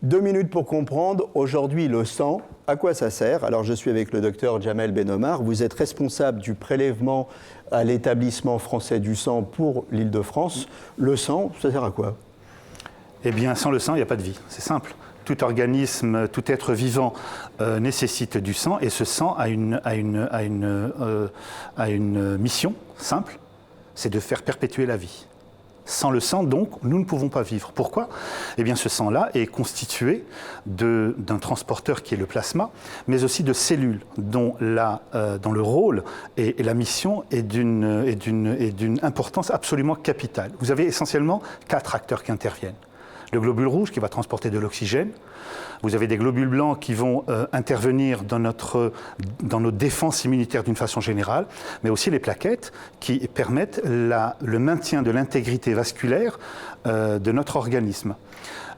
2 minutes pour comprendre. Aujourd'hui, le sang, à quoi ça sert? Alors, je suis avec le docteur Jamel Benomar. Vous êtes responsable du prélèvement à l'établissement français du sang pour l'Île-de-France. Le sang, ça sert à quoi? Eh bien, sans le sang, il n'y a pas de vie. C'est simple. Tout organisme, tout être vivant nécessite du sang, et ce sang a une mission simple, c'est de faire perpétuer la vie. Sans le sang, donc, nous ne pouvons pas vivre. Pourquoi? Eh bien, ce sang-là est constitué d'un transporteur qui est le plasma, mais aussi de cellules dont le rôle et la mission est d'une importance absolument capitale. Vous avez essentiellement 4 acteurs qui interviennent. Le globule rouge qui va transporter de l'oxygène. Vous avez des globules blancs qui vont intervenir dans nos défenses immunitaires d'une façon générale, mais aussi les plaquettes qui permettent le maintien de l'intégrité vasculaire de notre organisme.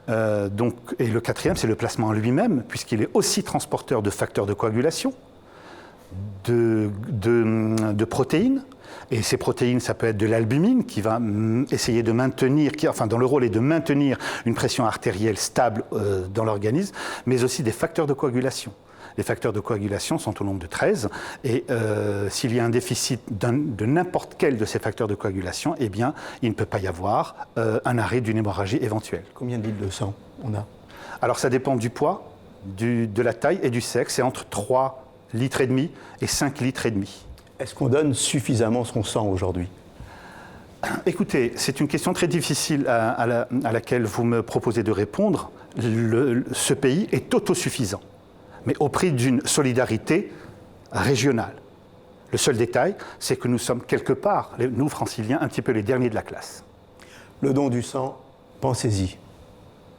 Et le 4e, c'est le plasma en lui-même, puisqu'il est aussi transporteur de facteurs de coagulation, de protéines. Et ces protéines, ça peut être de l'albumine qui va essayer de maintenir, dont le rôle est de maintenir une pression artérielle stable dans l'organisme, mais aussi des facteurs de coagulation. Les facteurs de coagulation sont au nombre de 13, et s'il y a un déficit de n'importe quel de ces facteurs de coagulation, eh bien, il ne peut pas y avoir un arrêt d'une hémorragie éventuelle. Combien de litres de sang on a? Alors ça dépend du poids, de la taille et du sexe. C'est entre 3 litres et demi et 5 litres et demi. Est-ce qu'on donne suffisamment son sang aujourd'hui? Écoutez, c'est une question très difficile à laquelle vous me proposez de répondre. Ce pays est autosuffisant, mais au prix d'une solidarité régionale. Le seul détail, c'est que nous sommes quelque part, nous franciliens, un petit peu les derniers de la classe. Le don du sang, pensez-y.